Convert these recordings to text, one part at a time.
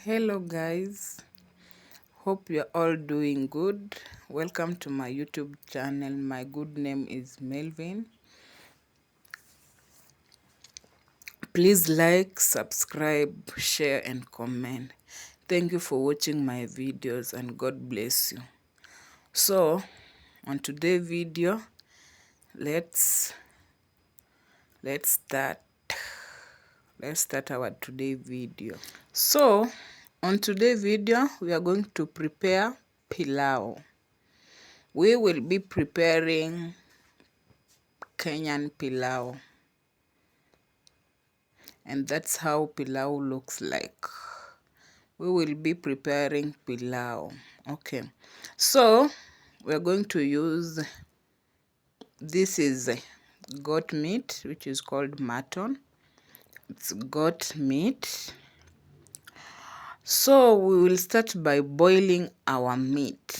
Hello guys, hope you're all doing good. Welcome to my YouTube channel. My good name is Melvin. Please like, subscribe, share and comment. Thank you for watching my videos and God bless you. So on today's video, let's start. Let's start our today video. So on today's video, we are going to prepare pilau. We will be preparing Kenyan pilau, and that's how pilau looks like. We will be preparing pilau. Okay, so we're going to use, this is goat meat, which is called mutton. It's goat meat. So we will start by boiling our meat.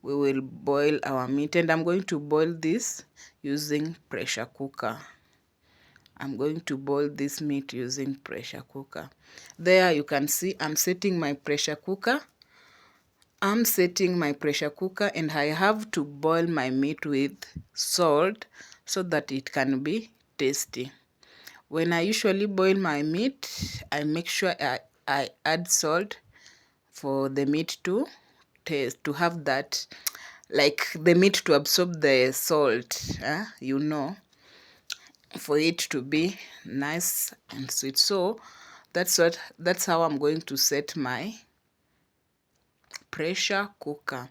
We will boil our meat, and I'm going to boil this using pressure cooker. I'm going to boil this meat using pressure cooker. There you can see I'm setting my pressure cooker. I'm setting my pressure cooker, and I have to boil my meat with salt so that it can be tasty. When I usually boil my meat, I make sure I add salt for the meat to taste, to have that, like the meat to absorb the salt, for it to be nice and sweet. So that's how I'm going to set my pressure cooker,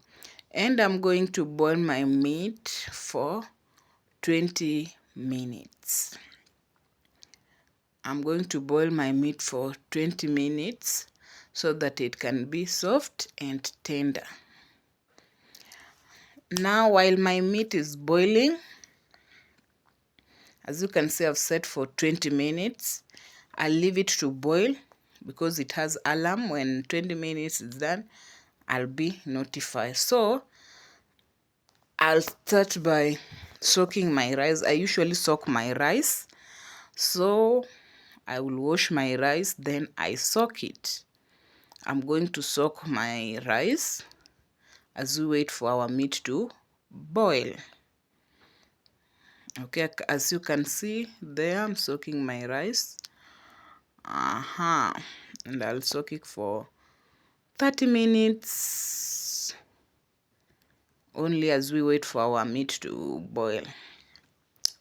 and I'm going to boil my meat for 20 minutes. I'm going to boil my meat for 20 minutes so that it can be soft and tender. Now while my meat is boiling, as you can see, I've set for 20 minutes. I'll leave it to boil because it has alarm. When 20 minutes is done, I'll be notified. So I'll start by soaking my rice. I usually soak my rice. So I will wash my rice, then I soak it. I'm going to soak my rice as we wait for our meat to boil. Okay, as you can see there, I'm soaking my rice. And I'll soak it for 30 minutes only as we wait for our meat to boil.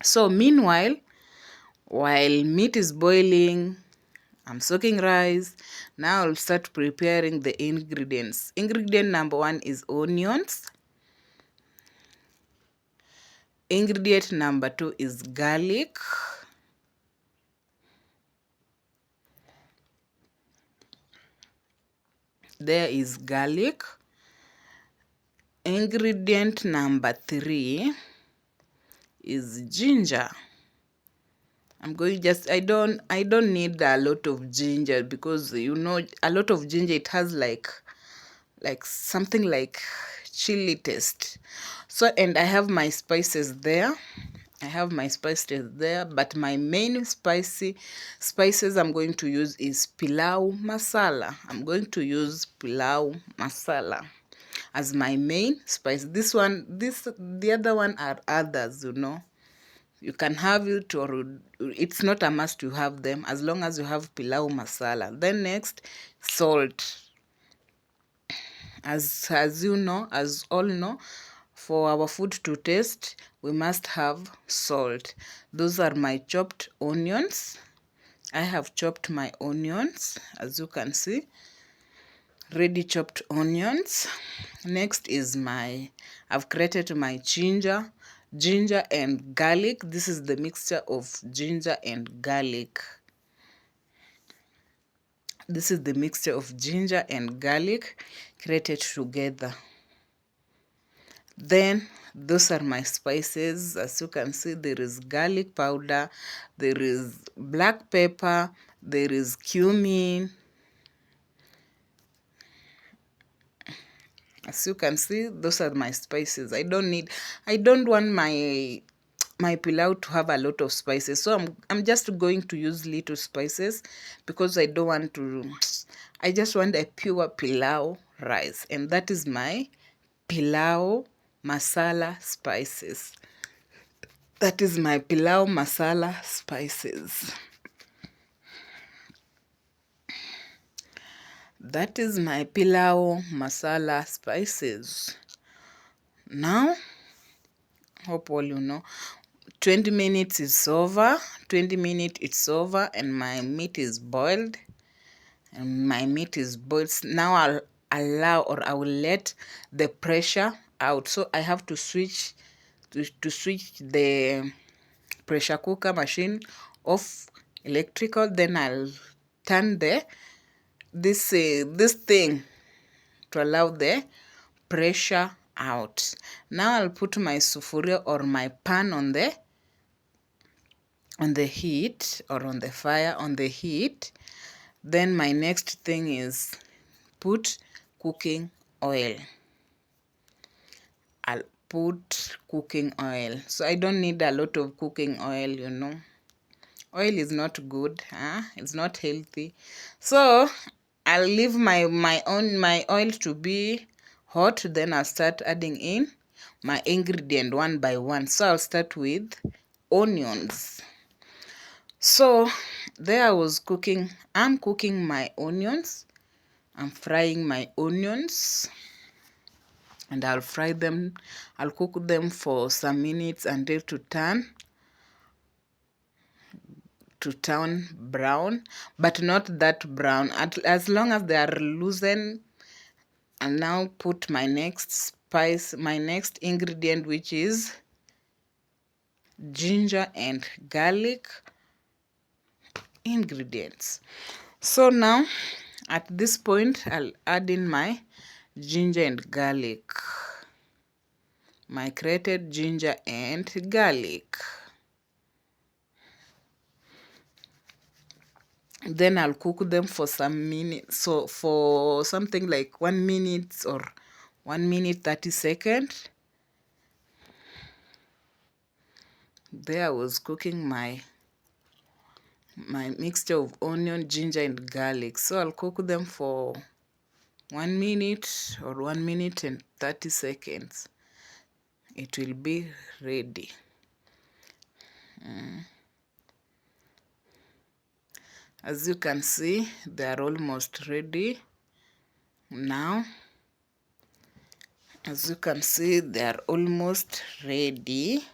So meanwhile, while meat is boiling, I'm soaking rice. Now I'll start preparing the ingredients. Ingredient number 1 is onions. Ingredient number 2 is garlic. There is garlic. Ingredient number 3 is ginger. I don't need a lot of ginger because a lot of ginger, it has like something like chili taste. So, and I have my spices there. But my main spices I'm going to use is pilau masala. I'm going to use pilau masala as my main spice. The other one are others, You can have it, or it's not a must to have them, as long as you have pilau masala. Then next, salt. As all know, for our food to taste, we must have salt. Those are my chopped onions. I have chopped my onions, as you can see, ready chopped onions. Next is I've created my ginger and garlic. This is the mixture of ginger and garlic. This is the mixture of ginger and garlic created together. Then those are my spices. As you can see, there is garlic powder, there is black pepper, there is cumin. As you can see, those are my spices. I don't want my my pilau to have a lot of spices, so I'm just going to use little spices because I don't want to. I just want a pure pilau rice, and that is my pilau masala spices. That is my pilau masala spices. That is my pilau masala spices. Now, hope all you know, 20 minutes is over. 20 minutes it's over, and my meat is boiled. And my meat is boiled. Now I'll allow, or I will let the pressure out. So I have to switch switch the pressure cooker machine off electrical. Then I'll turn this thing to allow the pressure out. Now I'll put my sufuria or my pan on the heat, or on the fire, on the heat. Then my next thing is put cooking oil. I'll put cooking oil. So I don't need a lot of cooking oil, you know. Oil is not good, huh? It's not healthy. So I'll leave my oil to be hot. Then I'll start adding in my ingredient one by one. So I'll start with onions. So there I was cooking. I'm cooking my onions. I'm frying my onions. And I'll fry them. I'll cook them for some minutes until to turn brown, but not that brown. As long as they are loosened. I'll now put my next ingredient, which is ginger and garlic ingredients. So now at this point I'll add in my ginger and garlic, my grated ginger and garlic. Then I'll cook them for some minutes. So for something like 1 minute or 1 minute 30 seconds. There I was cooking my mixture of onion, ginger and garlic. So I'll cook them for 1 minute or 1 minute and 30 seconds. It will be ready. As you can see, they are almost ready now. As you can see, they are almost ready.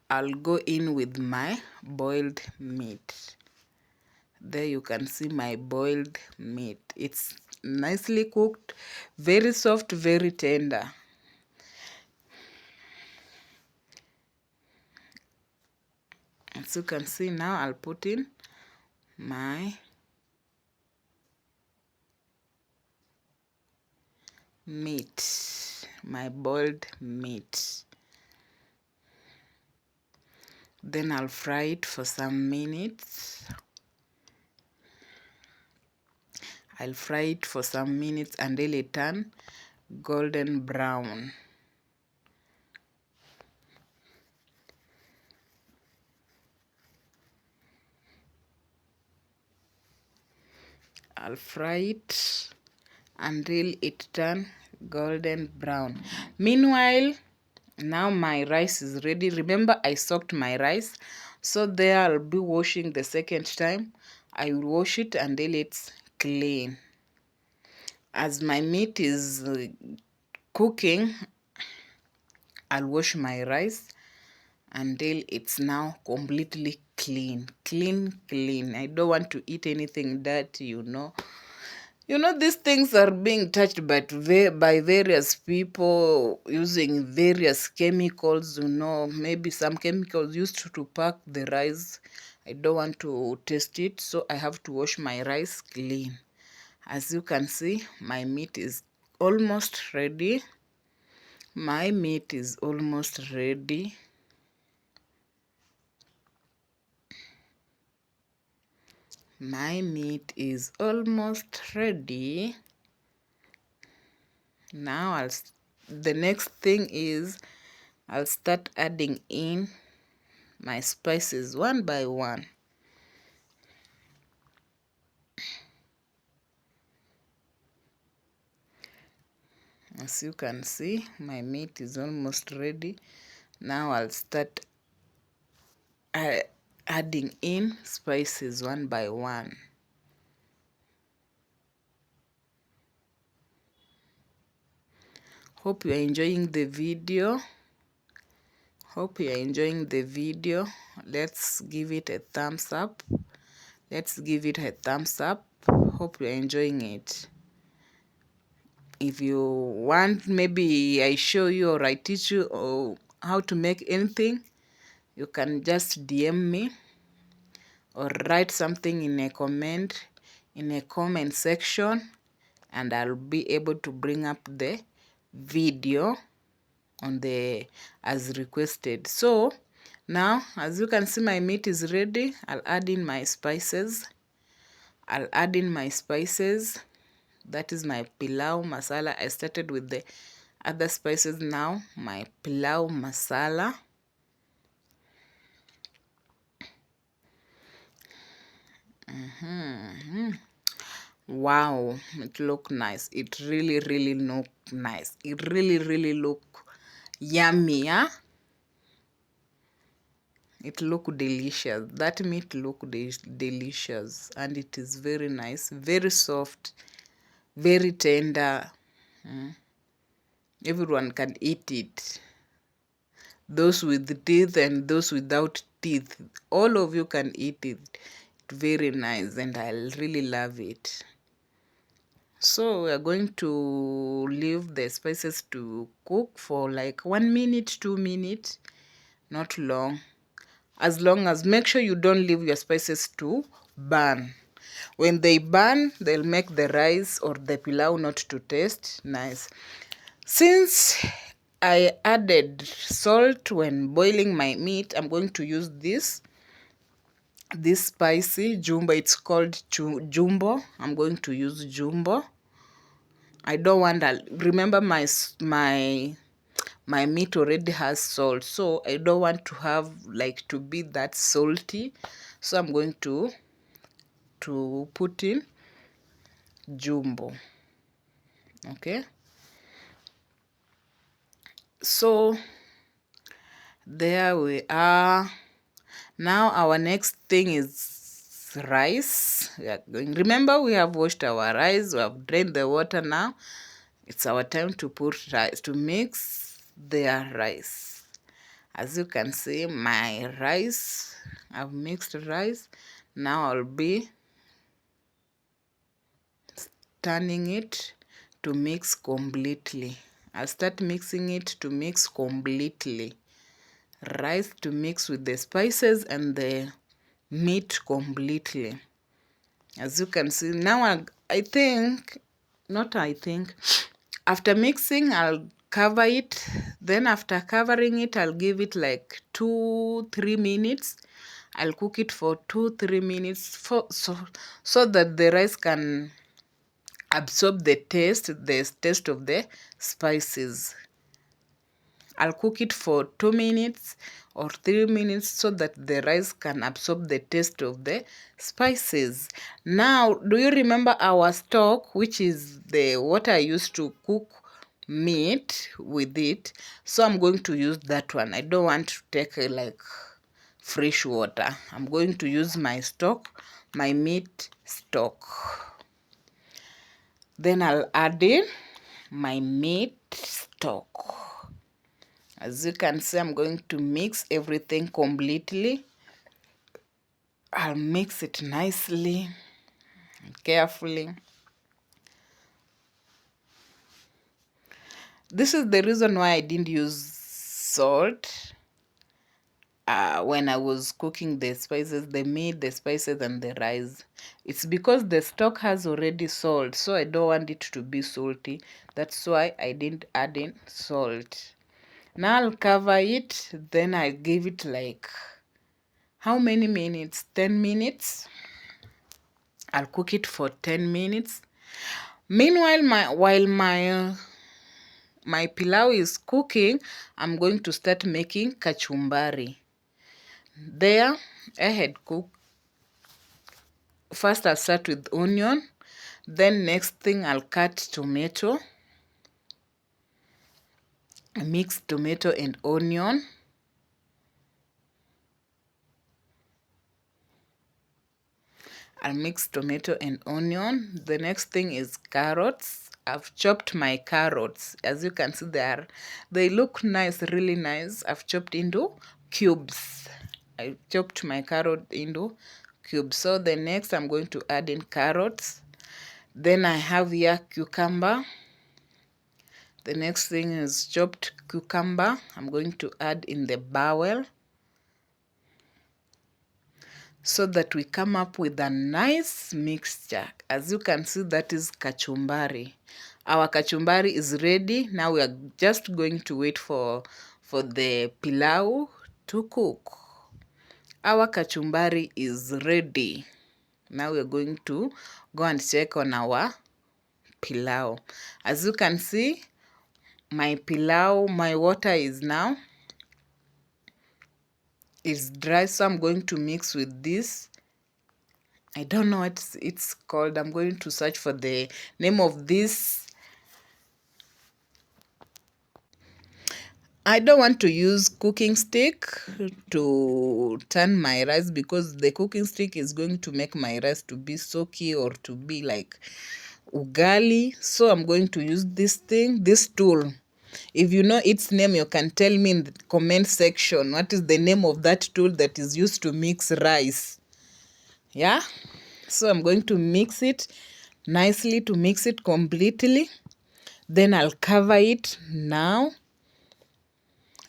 I'll go in with my boiled meat. There you can see my boiled meat. It's nicely cooked, very soft, very tender. As you can see now, I'll put in my meat, my boiled meat. Then I'll fry it for some minutes. I'll fry it for some minutes until it turn golden brown. I'll fry it until it turn golden brown. Meanwhile, now my rice is ready. Remember, I soaked my rice. So there I'll be washing the second time. I will wash it until it's clean. As my meat is cooking, I'll wash my rice until it's now completely clean. Clean. I don't want to eat anything dirty, you know. You know, these things are being touched by various people using various chemicals, you know. Maybe some chemicals used to pack the rice. I don't want to taste it, so I have to wash my rice clean. As you can see, my meat is almost ready. My meat is almost ready. My meat is almost ready. Now the next thing is I'll start adding in my spices one by one. As you can see, my meat is almost ready. Now I'll start adding in spices one by one. Hope you are enjoying the video. Hope you are enjoying the video. Let's give it a thumbs up. Let's give it a thumbs up. Hope you are enjoying it. If you want, maybe I show you or I teach you how to make anything, you can just DM me or write something in a comment section, and I'll be able to bring up the video on the as requested. So now, as you can see, my meat is ready. I'll add in my spices. That is my pilau masala. I started with the other spices. Now my pilau masala. Wow, it look nice. It really look nice. It really look yummy, yeah? It look delicious. That meat look delicious, and it is very nice, very soft, very tender. Everyone can eat it. Those with teeth and those without teeth, all of you can eat it. Very nice, and I really love it. So we are going to leave the spices to cook for like 1 minute, 2 minutes, not long. As long as, make sure you don't leave your spices to burn. When they burn, they'll make the rice or the pilau not to taste nice. Since I added salt when boiling my meat, I'm going to use this spicy jumbo. It's called jumbo. I'm going to use jumbo. I don't want that. Remember, my meat already has salt, so I don't want to have like to be that salty. So I'm going to put in jumbo. Okay. So there we are. Now our next thing is rice. Remember, we have washed our rice, we have drained the water. Now it's our time to put rice, to mix their rice. As you can see, my rice, I've mixed rice. Now I'll be turning it to mix completely. I'll start mixing it to mix completely. Rice to mix with the spices and the meat completely. As you can see, now after mixing, I'll cover it. Then after covering it, I'll give it like 2-3 minutes. I'll cook it for 2-3 minutes so that the rice can absorb the taste of the spices. I'll cook it for 2 minutes or 3 minutes so that the rice can absorb the taste of the spices. Now, do you remember our stock, which is the water I used to cook meat with it? So I'm going to use that one. I don't want to take like fresh water. I'm going to use my stock, my meat stock. Then I'll add in my meat stock. As you can see, I'm going to mix everything completely. I'll mix it nicely and carefully. This is the reason why I didn't use salt when I was cooking the spices, the meat, the spices, and the rice. It's because the stock has already salt, so I don't want it to be salty. That's why I didn't add in salt. Now I'll cover it, then I give it like, how many minutes? 10 minutes. I'll cook it for 10 minutes. Meanwhile, while my my pilau is cooking, I'm going to start making kachumbari. There, I had cooked. First, I'll start with onion. Then next thing, I'll cut tomato. I mix tomato and onion. I'll mix tomato and onion. The next thing is carrots. I've chopped my carrots. As you can see there, they look nice, really nice. I've chopped into cubes. I chopped my carrot into cubes. So the next I'm going to add in carrots. Then I have here cucumber. The next thing is chopped cucumber. I'm going to add in the bowl, so that we come up with a nice mixture. As you can see, that is kachumbari. Our kachumbari is ready. Now we are just going to wait for the pilau to cook. Our kachumbari is ready. Now we are going to go and check on our pilau. As you can see, my pilau, my water is now dry, so I'm going to mix with this. I don't know what it's called. I'm going to search for the name of this. I don't want to use cooking stick to turn my rice, because the cooking stick is going to make my rice to be soaky or to be like ugali. So I'm going to use this thing, this tool. If you know its name, you can tell me in the comment section what is the name of that tool that is used to mix rice. Yeah, so I'm going to mix it nicely, to mix it completely. Then I'll cover it now.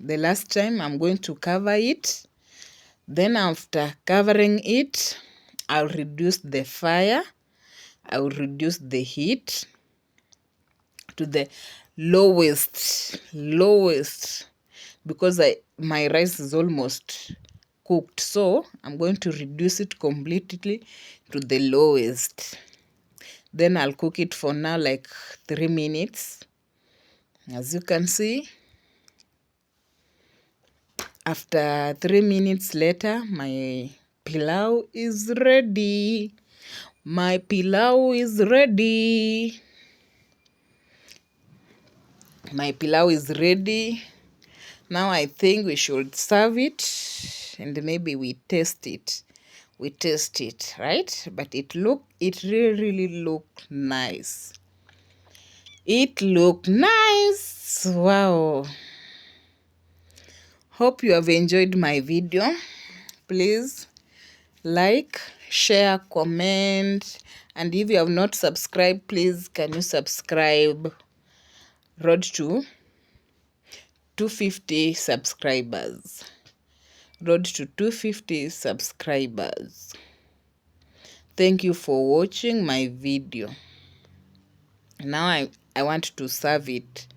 The last time I'm going to cover it. Then after covering it, I'll reduce the fire. I will reduce the heat to the lowest, because my rice is almost cooked. So I'm going to reduce it completely to the lowest. Then I'll cook it for now like 3 minutes. As you can see, after 3 minutes later, my pilau is ready. My pilau is ready. My pilau is ready. Now I think we should serve it, and maybe we taste it. We taste it, right? But it really looked nice. It looked nice. Wow. Hope you have enjoyed my video. Please like, share, comment, and if you have not subscribed, please can you subscribe? Road to 250 subscribers. Road to 250 subscribers. Thank you for watching my video. Now I want to serve it.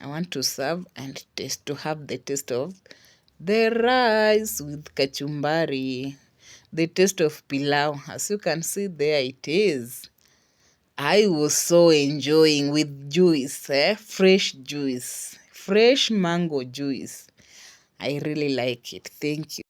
I want to serve and taste, to have the taste of the rice with kachumbari, the taste of pilau. As you can see, there it is. I was so enjoying with juice, fresh juice, fresh mango juice. I really like it. Thank you.